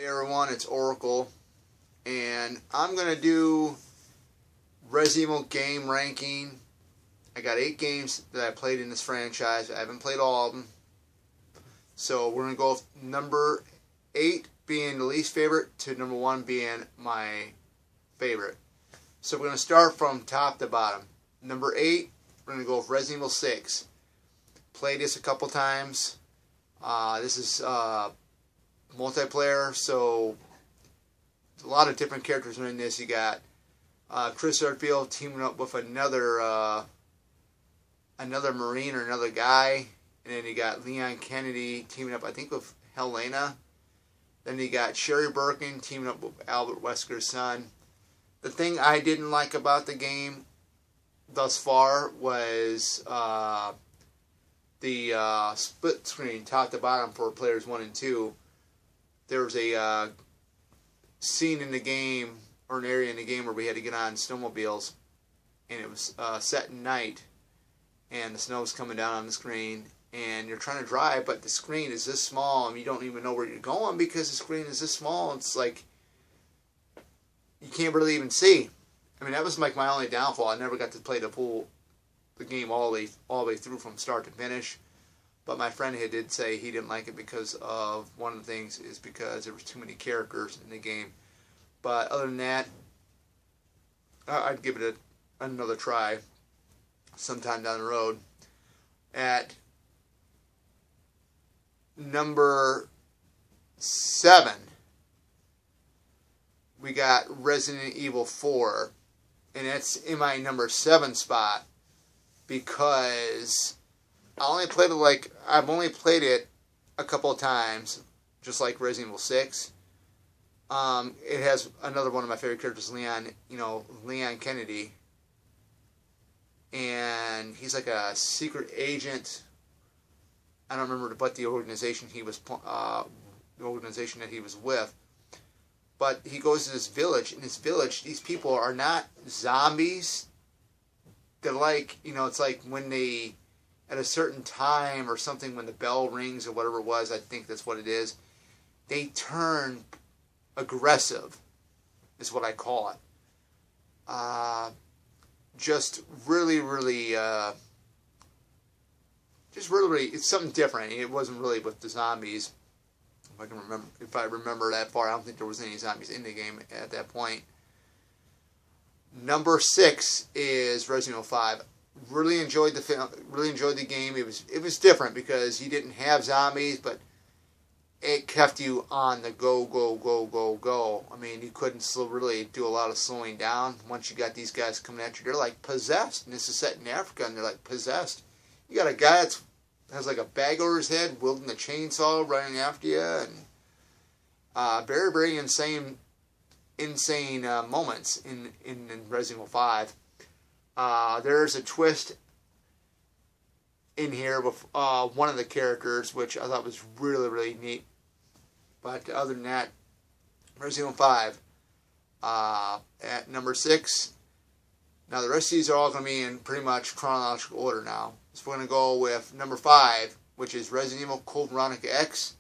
Hey everyone, it's Oracle, and I'm going to do Resident Evil game ranking. I got 8 games that I played in this franchise. I haven't played all of them. So we're going to go with number 8 being the least favorite to number 1 being my favorite. So we're going to start from top to bottom. Number 8, we're going to go with Resident Evil 6. Played this a couple times. This is multiplayer, so a lot of different characters are in this. You got Chris Redfield teaming up with another Marine or another guy, and then you got Leon Kennedy teaming up, I think, with Helena. Then you got Sherry Birkin teaming up with Albert Wesker's son. The thing I didn't like about the game thus far was the split screen top to bottom for players 1 and 2. There was a scene in the game, or an area in the game, where we had to get on snowmobiles, and it was set at night, and the snow was coming down on the screen, and you're trying to drive, but the screen is this small, and you don't even know where you're going because the screen is this small. It's like you can't really even see. I mean, that was like my only downfall. I never got to play the game all the way through from start to finish. But my friend here did say he didn't like it because of, one of the things is because there was too many characters in the game. But other than that, I'd give it another try sometime down the road. At number 7, we got Resident Evil 4. And that's in my number 7 spot because I've only played it a couple of times, just like Resident Evil 6. It has another one of my favorite characters, Leon Kennedy. And he's like a secret agent. I don't remember what the organization that he was with. But he goes to this village. In this village, these people are not zombies. They're like, it's like when they, at a certain time or something, when the bell rings or whatever it was, I think that's what it is, they turn aggressive, is what I call it. Just really, it's something different. It wasn't really with the zombies. If I remember that far, I don't think there was any zombies in the game at that point. Number 6 is Resident Evil 5. Really enjoyed the film. Really enjoyed the game. It was different because you didn't have zombies, but it kept you on the go. I mean, you couldn't really do a lot of slowing down. Once you got these guys coming at you, they're like possessed. And this is set in Africa, and they're like possessed. You got a guy that has like a bag over his head, wielding a chainsaw, running after you, and very, very insane moments in Resident Evil 5. There's a twist in here with one of the characters, which I thought was really, really neat. But other than that, Resident Evil 5 at number 6. Now the rest of these are all going to be in pretty much chronological order now. So we're going to go with number 5, which is Resident Evil Code Veronica X.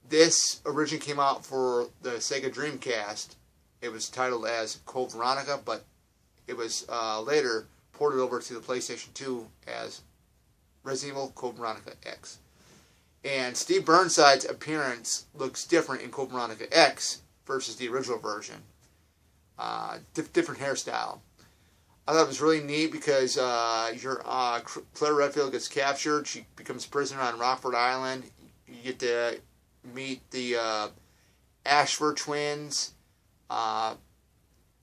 This originally came out for the Sega Dreamcast. It was titled as Code Veronica, but it was later ported over to the PlayStation 2 as Resident Evil Code Veronica X. And Steve Burnside's appearance looks different in Code Veronica X versus the original version. Different hairstyle. I thought it was really neat because Claire Redfield gets captured. She becomes a prisoner on Rockford Island. You get to meet the Ashford twins. Of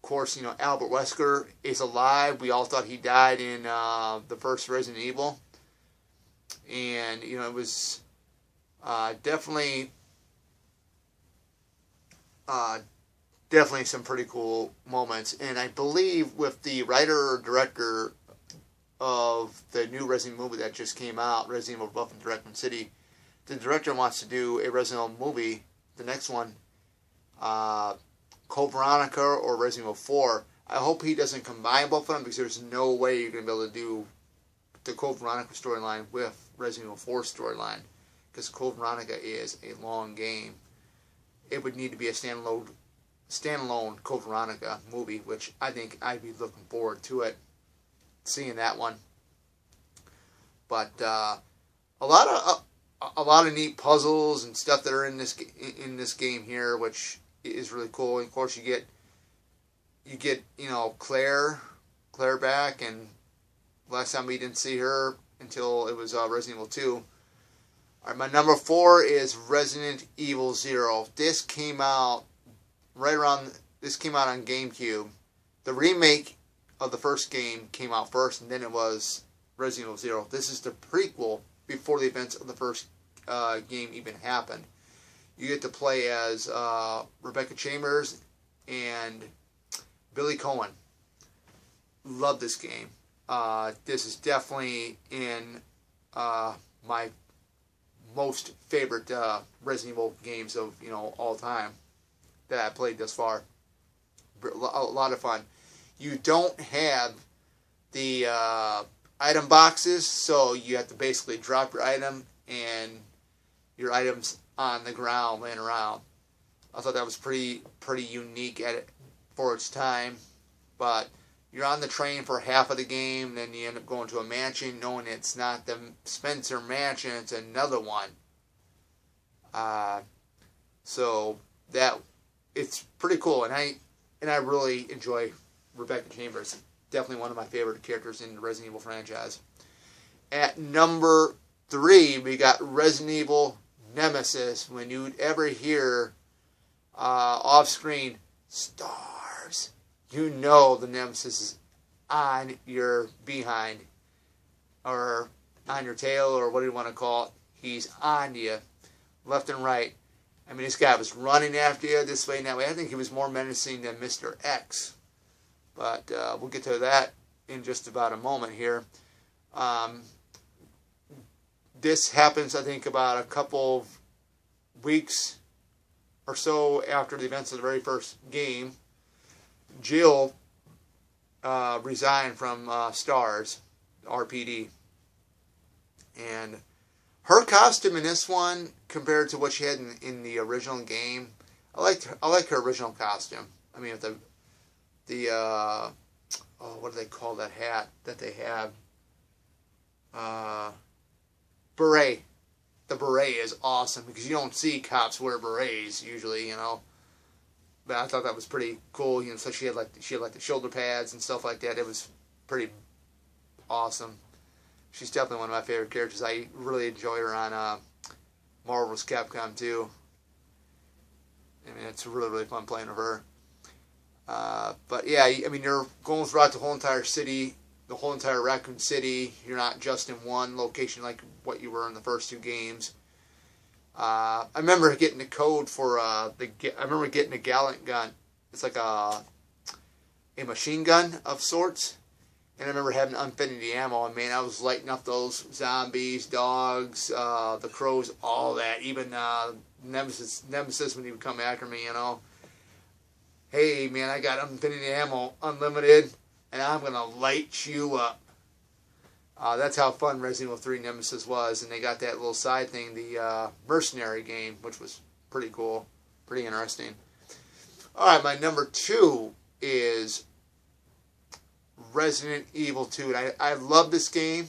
course, Albert Wesker is alive. We all thought he died in the first Resident Evil. And, it was definitely some pretty cool moments. And I believe with the writer or director of the new Resident Evil movie that just came out, Resident Evil Buff and Directman City, the director wants to do a Resident Evil movie, the next one, Code Veronica or Resident Evil 4. I hope he doesn't combine both of them, because there's no way you're going to be able to do the Code Veronica storyline with Resident Evil 4 storyline, because Code Veronica is a long game. it would need to be a standalone Code Veronica movie, which I think I'd be looking forward to seeing that one. But a lot of neat puzzles and stuff that are in this game here, which is really cool. And of course, you get Claire back, and last time we didn't see her until it was Resident Evil 2. Alright, my number 4 is Resident Evil 0. This came out on GameCube. The remake of the first game came out first, and then it was Resident Evil 0. This is the prequel before the events of the first game even happened. You get to play as Rebecca Chambers and Billy Cohen. Love this game. This is definitely in my most favorite Resident Evil games of all time that I played thus far. A lot of fun. You don't have the item boxes, so you have to basically drop your item and your items on the ground laying around. I thought that was pretty unique for its time. But you're on the train for half of the game, then you end up going to a mansion knowing it's not the Spencer mansion, it's another one. So that it's pretty cool, and I really enjoy Rebecca Chambers. Definitely one of my favorite characters in the Resident Evil franchise. At number 3, we got Resident Evil Nemesis. When you'd ever hear off screen stars, you know the Nemesis is on your behind, or on your tail, or what do you want to call it. He's on you, left and right. I mean, this guy was running after you this way and that way. I think he was more menacing than Mr. X. But we'll get to that in just about a moment here. This happens, I think, about a couple of weeks or so after the events of the very first game. Jill resigned from STARS, RPD. And her costume in this one, compared to what she had in the original game, I like her original costume. I mean, what do they call that hat that they have? Beret. The beret is awesome because you don't see cops wear berets usually, But I thought that was pretty cool. So she had like the shoulder pads and stuff like that. It was pretty awesome. She's definitely one of my favorite characters. I really enjoy her on Marvel's Capcom 2. I mean, it's really fun playing with her. But yeah, I mean, you're going throughout the whole entire city, the whole entire Raccoon City. You're not just in one location like what you were in the first 2 games. I remember getting the code for I remember getting a Gallant gun. It's like a machine gun of sorts. And I remember having infinity ammo, and man, I was lighting up those zombies, dogs, the crows, all that. Even Nemesis when he would come after me, Hey, man, I got infinity ammo, unlimited, and I'm going to light you up. That's how fun Resident Evil 3 Nemesis was, and they got that little side thing, the mercenary game, which was pretty cool, pretty interesting. Alright, my number 2 is Resident Evil 2. And I love this game.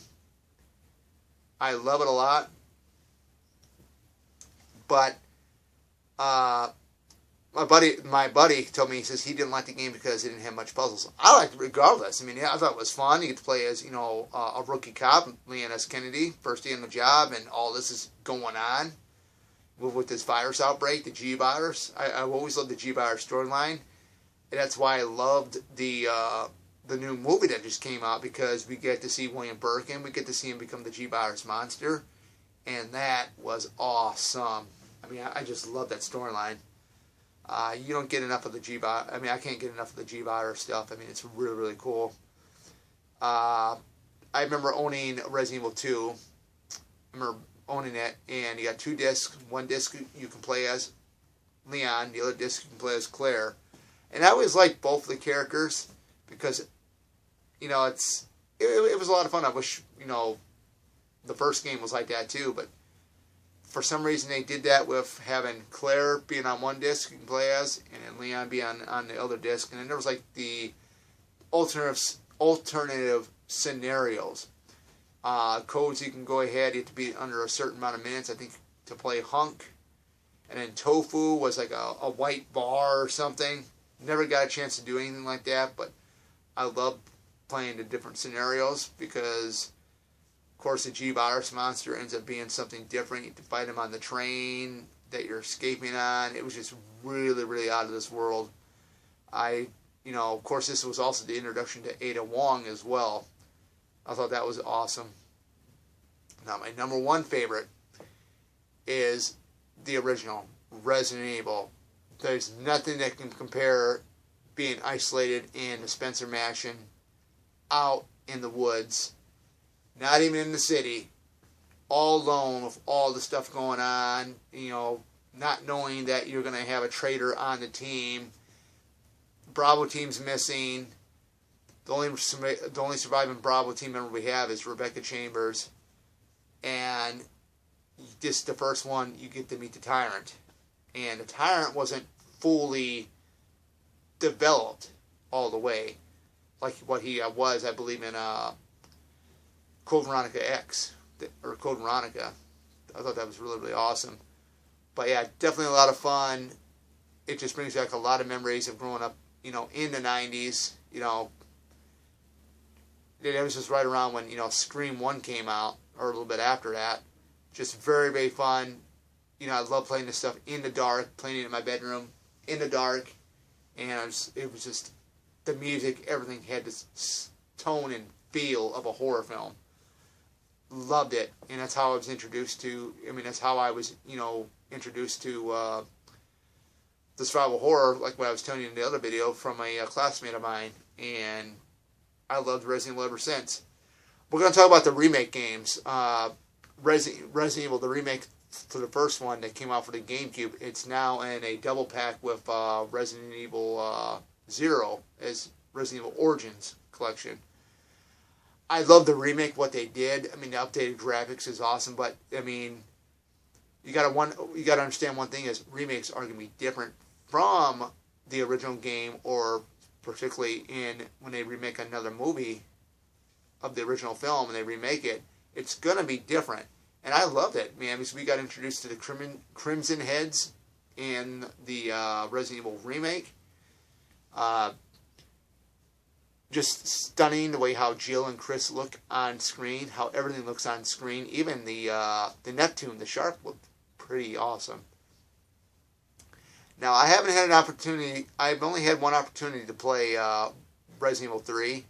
I love it a lot. But my buddy told me, he says he didn't like the game because it didn't have much puzzles. I liked it regardless. I mean, I thought it was fun. You get to play as, a rookie cop, Leon S. Kennedy, first day on the job, and all this is going on with this virus outbreak, the G virus. I've always loved the G virus storyline, and that's why I loved the new movie that just came out, because we get to see William Birkin, we get to see him become the G-Virus monster, and that was awesome. I mean, I just love that storyline. You don't get enough of the G-Virus. I mean, I can't get enough of the G-Virus stuff. I mean, it's really cool. I remember owning Resident Evil 2. I remember owning it, and you got 2 discs. One disc you can play as Leon, the other disc you can play as Claire. And I always liked both the characters, because it was a lot of fun. I wish the first game was like that too, but for some reason they did that with having Claire being on one disc you can play as, and then Leon being on the other disc, and then there was like the alternative scenarios. Codes you can go ahead, you have to be under a certain amount of minutes, I think, to play Hunk. And then Tofu was like a white bar or something. Never got a chance to do anything like that, but I love playing the different scenarios because, of course, the G-Virus monster ends up being something different. You have to fight him on the train that you're escaping on. It was just really, really out of this world. Of course, this was also the introduction to Ada Wong as well. I thought that was awesome. Now, my number one favorite is the original Resident Evil. There's nothing that can compare being isolated in the Spencer Mansion, out in the woods, not even in the city, all alone with all the stuff going on, not knowing that you're going to have a traitor on the team. Bravo team's missing. The only surviving Bravo team member we have is Rebecca Chambers. And this is the first one you get to meet the Tyrant. And the Tyrant wasn't fully developed all the way like what he was, I believe, in Code Veronica X, or Code Veronica. I thought that was really, really awesome. But yeah, definitely a lot of fun. It just brings back a lot of memories of growing up, in the 90s. It was just right around when, Scream 1 came out, or a little bit after that. Just very, very fun. I love playing this stuff in the dark, playing it in my bedroom, in the dark. And it was just, the music, everything had this tone and feel of a horror film. Loved it. And that's how I was introduced to, that's how I was, introduced to the survival horror, like what I was telling you in the other video, from a classmate of mine. And I loved Resident Evil ever since. We're going to talk about the remake games. Resident Evil, the remake for the first one that came out for the GameCube, it's now in a double pack with Resident Evil 0 as Resident Evil Origins collection. I love the remake, what they did. The updated graphics is awesome, but you got to understand one thing is remakes are going to be different from the original game, or particularly when they remake another movie of the original film and they remake it, it's going to be different. And I loved it, man, because we got introduced to the Crimson Heads in the Resident Evil remake. Just stunning the way how Jill and Chris look on screen, how everything looks on screen. Even the Neptune, the shark, looked pretty awesome. Now, I haven't had an opportunity, I've only had one opportunity to play Resident Evil 3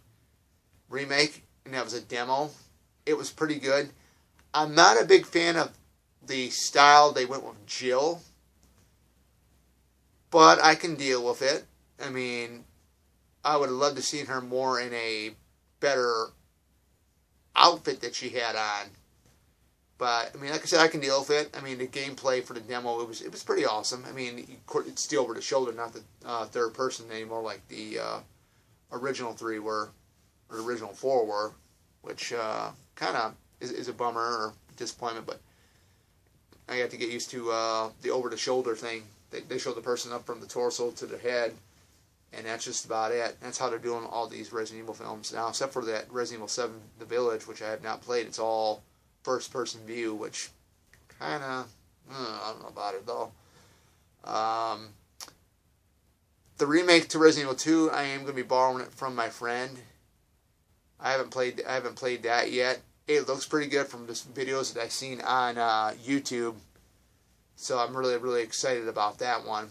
remake, and that was a demo. It was pretty good. I'm not a big fan of the style they went with Jill, but I can deal with it. I would have loved to seen her more in a better outfit that she had on. But, like I said, I can deal with it. The gameplay for the demo, it was pretty awesome. It's still over the shoulder, not the third person anymore like the original 3 were, or the original 4 were, which kind of is a bummer or disappointment, but I got to get used to the over-the-shoulder thing. They show the person up from the torso to the head, and that's just about it. That's how they're doing all these Resident Evil films now, except for that Resident Evil 7, The Village, which I have not played. It's all first-person view, which kind of, I don't know about it, though. The remake to Resident Evil 2, I am going to be borrowing it from my friend. I haven't played that yet. It looks pretty good from the videos that I've seen on YouTube. So I'm really, really excited about that one.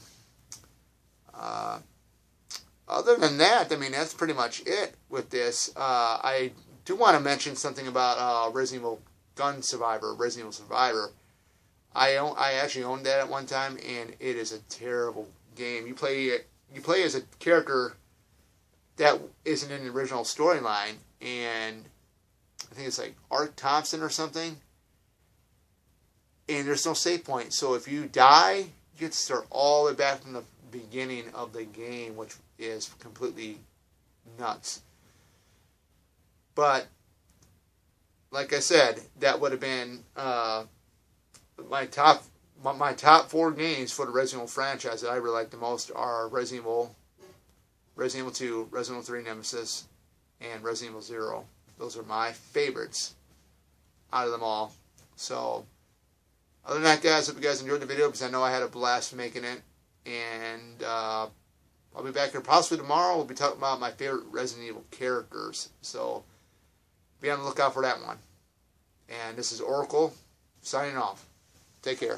Other than that, that's pretty much it with this. I do want to mention something about Resident Evil Gun Survivor, Resident Evil Survivor. I actually owned that at one time, and it is a terrible game. You play as a character that isn't in the original storyline, and I think it's like Art Thompson or something. And there's no save point. So if you die, you get to start all the way back from the beginning of the game, which is completely nuts. But, like I said, that would have been my top 4 games for the Resident Evil franchise that I really like the most are Resident Evil 2, Resident Evil 3 Nemesis, and Resident Evil 0. Those are my favorites out of them all. So, other than that, guys, hope you guys enjoyed the video because I know I had a blast making it. And I'll be back here possibly tomorrow. We'll be talking about my favorite Resident Evil characters. So, be on the lookout for that one. And this is Oracle signing off. Take care.